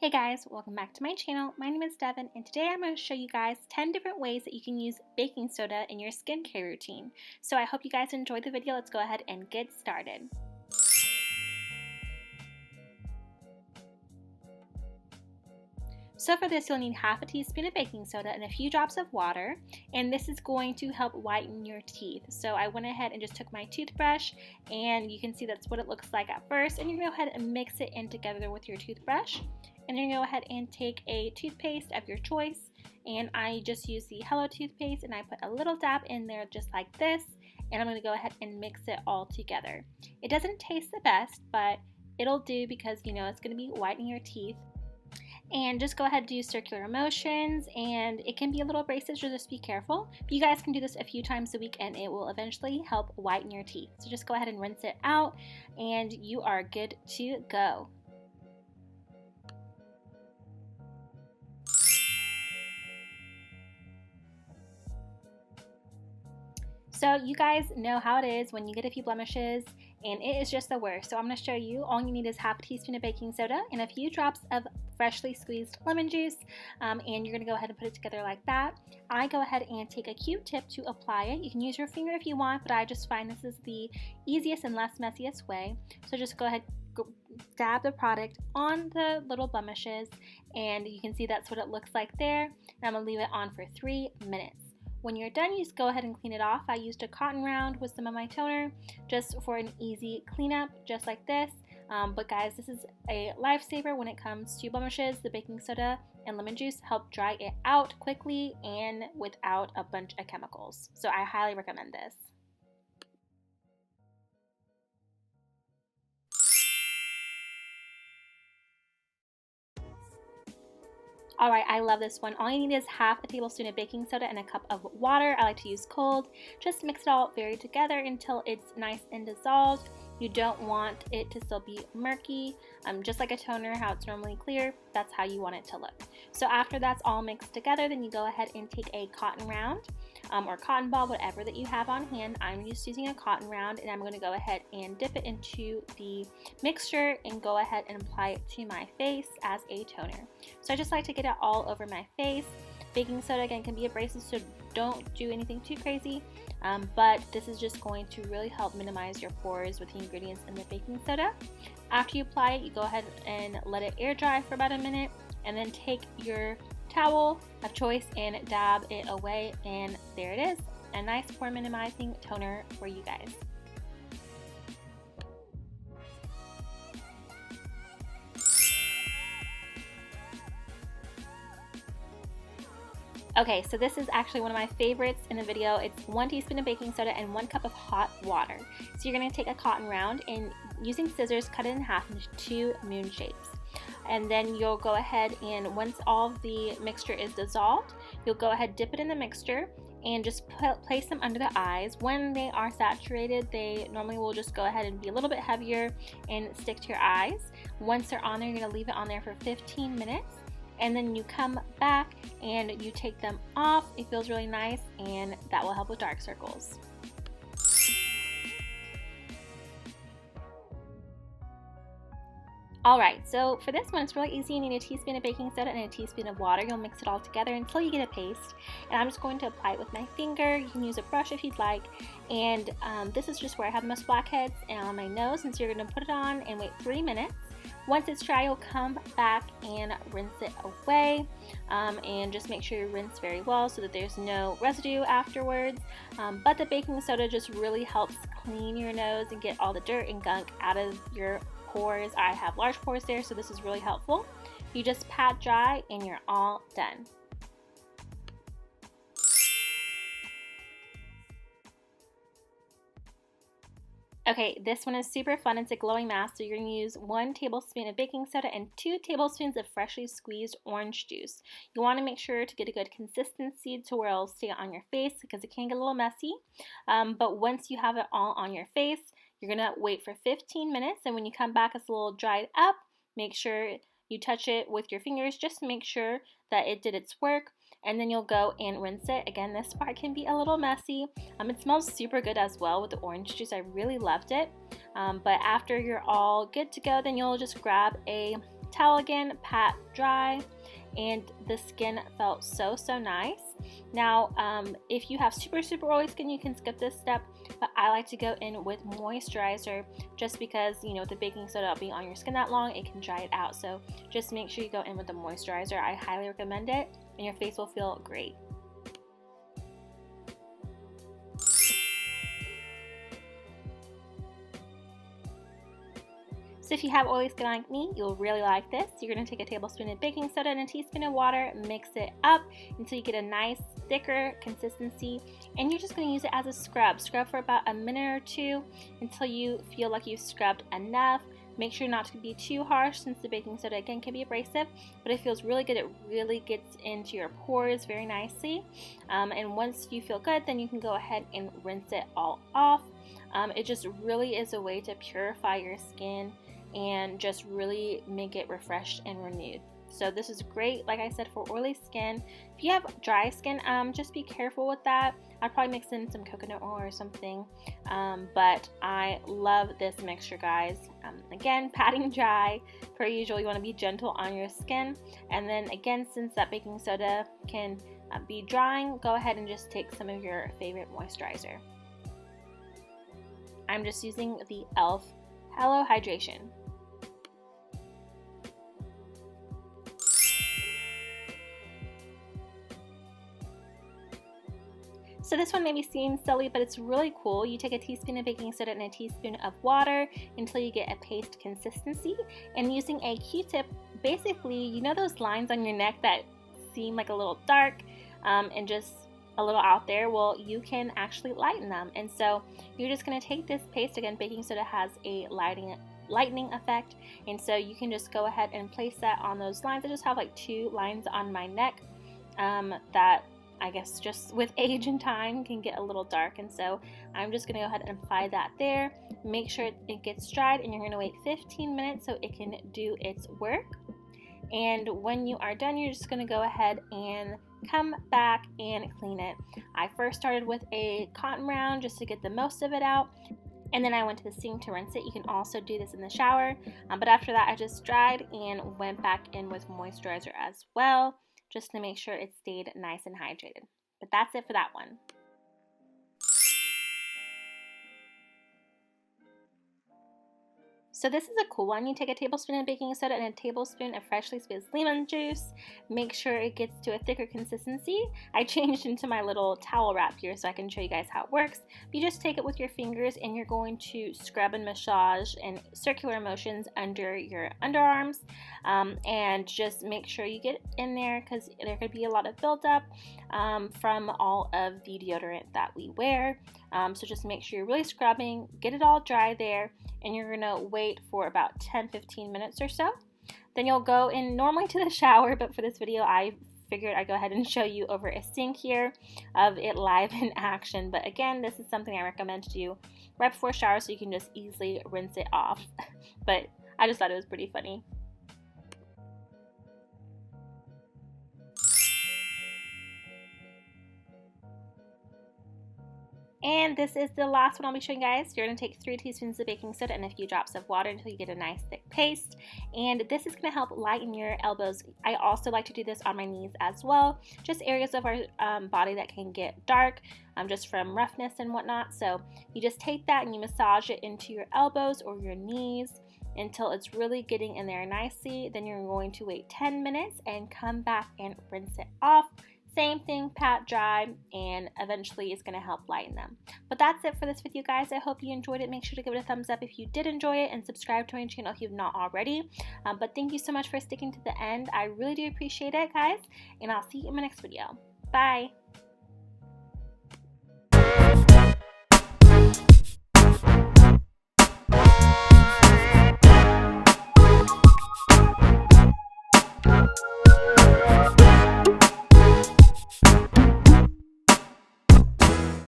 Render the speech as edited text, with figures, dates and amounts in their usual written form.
Hey guys, welcome back to my channel. My name is Devyn and today I'm going to show you guys 10 different ways that you can use baking soda in your skincare routine. So I hope you guys enjoyed the video. Let's go ahead and get started. So for this you'll need half a teaspoon of baking soda and a few drops of water, and this is going to help whiten your teeth. So I went ahead and just took my toothbrush, and you can see that's what it looks like at first, and you're going to go ahead and mix it in together with your toothbrush. And then you go ahead and take a toothpaste of your choice, and I just use the Hello toothpaste and I put a little dab in there just like this, and I'm going to go ahead and mix it all together. It doesn't taste the best, but it'll do because you know it's going to be whitening your teeth. And just go ahead and do circular motions, and it can be a little abrasive, so just be careful. But you guys can do this a few times a week and it will eventually help whiten your teeth. So just go ahead and rinse it out and you are good to go. So you guys know how it is when you get a few blemishes and it is just the worst. So I'm going to show you. All you need is half a teaspoon of baking soda and a few drops of freshly squeezed lemon juice, and you're going to go ahead and put it together like that. I go ahead and take a Q-tip to apply it. You can use your finger if you want, but I just find this is the easiest and less messiest way. So just go ahead, dab the product on the little blemishes, and you can see that's what it looks like there. And I'm going to leave it on for 3 minutes. When you're done, you just go ahead and clean it off. I used a cotton round with some of my toner just for an easy cleanup, just like this. But guys, this is a lifesaver when it comes to blemishes. The baking soda and lemon juice help dry it out quickly and without a bunch of chemicals. So I highly recommend this. Alright, I love this one. All you need is half a tablespoon of baking soda and a cup of water. I like to use cold. Just mix it all very together until it's nice and dissolved. You don't want it to still be murky, just like a toner, how it's normally clear. That's how you want it to look. So after that's all mixed together, then you go ahead and take a cotton round or cotton ball, whatever that you have on hand. I'm just using a cotton round, and I'm going to go ahead and dip it into the mixture and go ahead and apply it to my face as a toner. So I just like to get it all over my face. Baking soda again can be abrasive, so don't do anything too crazy. But this is just going to really help minimize your pores with the ingredients in the baking soda. After you apply it, you go ahead and let it air dry for about a minute, and then take your towel of choice and dab it away, and there it is, a nice pore minimizing toner for you guys. Okay, so this is actually one of my favorites in the video. It's 1 teaspoon of baking soda and 1 cup of hot water. So you're going to take a cotton round and using scissors cut it in half into 2 moon shapes. And then you'll go ahead and once all of the mixture is dissolved, you'll go ahead, dip it in the mixture, and just place them under the eyes. When they are saturated, they normally will just go ahead and be a little bit heavier and stick to your eyes. Once they're on there, you're going to leave it on there for 15 minutes. And then you come back and you take them off. It feels really nice, and that will help with dark circles. Alright, so for this one, it's really easy. You need a teaspoon of baking soda and a teaspoon of water. You'll mix it all together until you get a paste. And I'm just going to apply it with my finger. You can use a brush if you'd like. And this is just where I have the most blackheads on my nose. And so you're going to put it on and wait 3 minutes. Once it's dry, you'll come back and rinse it away, and just make sure you rinse very well so that there's no residue afterwards. But the baking soda just really helps clean your nose and get all the dirt and gunk out of your pores. I have large pores there, so this is really helpful. You just pat dry and you're all done. Okay, this one is super fun. It's a glowing mask. So you're going to use 1 tablespoon of baking soda and 2 tablespoons of freshly squeezed orange juice. You want to make sure to get a good consistency to where it'll stay on your face because it can get a little messy. But once you have it all on your face, you're going to wait for 15 minutes. And when you come back, it's a little dried up. Make sure you touch it with your fingers just to make sure that it did its work. And then you'll go and rinse it. Again, this part can be a little messy. It smells super good as well with the orange juice. I really loved it. But after you're all good to go, then you'll just grab a towel again, pat dry, and the skin felt so nice. Now, if you have super oily skin, you can skip this step, but I like to go in with moisturizer just because, you know, with the baking soda being on your skin that long, it can dry it out. So just make sure you go in with the moisturizer. I highly recommend it, and your face will feel great. So if you have oily skin like me, you'll really like this. You're going to take a tablespoon of baking soda and a teaspoon of water, mix it up until you get a nice thicker consistency, and you're just going to use it as a scrub. Scrub for about a minute or two until you feel like you've scrubbed enough. Make sure not to be too harsh since the baking soda again can be abrasive, but it feels really good. It really gets into your pores very nicely. And once you feel good, then you can go ahead and rinse it all off. It just really is a way to purify your skin and just really make it refreshed and renewed. So this is great, like I said, for oily skin. If you have dry skin, just be careful with that. I'd probably mix in some coconut oil or something, but I love this mixture, guys. Again, patting dry. Per usual, you want to be gentle on your skin. And then again, since that baking soda can be drying, go ahead and just take some of your favorite moisturizer. I'm just using the e.l.f. Hello Hydration. So this one maybe seems silly, but it's really cool. You take a teaspoon of baking soda and a teaspoon of water until you get a paste consistency, and using a Q-tip, basically, you know those lines on your neck that seem like a little dark and just a little out there? Well, you can actually lighten them. And so you're just going to take this paste. Again, baking soda has a lightening effect, and so you can just go ahead and place that on those lines. I just have like 2 lines on my neck that I guess just with age and time can get a little dark, and so I'm just going to go ahead and apply that there. Make sure it gets dried, and you're going to wait 15 minutes so it can do its work. And when you are done, you're just going to go ahead and come back and clean it. I first started with a cotton round just to get the most of it out, and then I went to the sink to rinse it. You can also do this in the shower, but after that I just dried and went back in with moisturizer as well, just to make sure it stayed nice and hydrated. But that's it for that one. So this is a cool one. You take a tablespoon of baking soda and a tablespoon of freshly squeezed lemon juice. Make sure it gets to a thicker consistency. I changed into my little towel wrap here so I can show you guys how it works. You just take it with your fingers and you're going to scrub and massage in circular motions under your underarms, and just make sure you get in there because there could be a lot of buildup from all of the deodorant that we wear. So just make sure you're really scrubbing, get it all dry there, and you're gonna wait for about 10-15 minutes or so. Then you'll go in normally to the shower, but for this video I figured I'd go ahead and show you over a sink here of it live in action. But again, this is something I recommend to do right before shower so you can just easily rinse it off. But I just thought it was pretty funny. And this is the last one I'll be showing you guys. You're going to take 3 teaspoons of baking soda and a few drops of water until you get a nice thick paste. And this is going to help lighten your elbows. I also like to do this on my knees as well. Just areas of our body that can get dark just from roughness and whatnot. So you just take that and you massage it into your elbows or your knees until it's really getting in there nicely. Then you're going to wait 10 minutes and come back and rinse it off. Same thing, pat dry, and eventually it's going to help lighten them. But that's it for this video, guys. I hope you enjoyed it. Make sure to give it a thumbs up if you did enjoy it, and subscribe to my channel if you've not already. But thank you so much for sticking to the end. I really do appreciate it, guys, and I'll see you in my next video. Bye!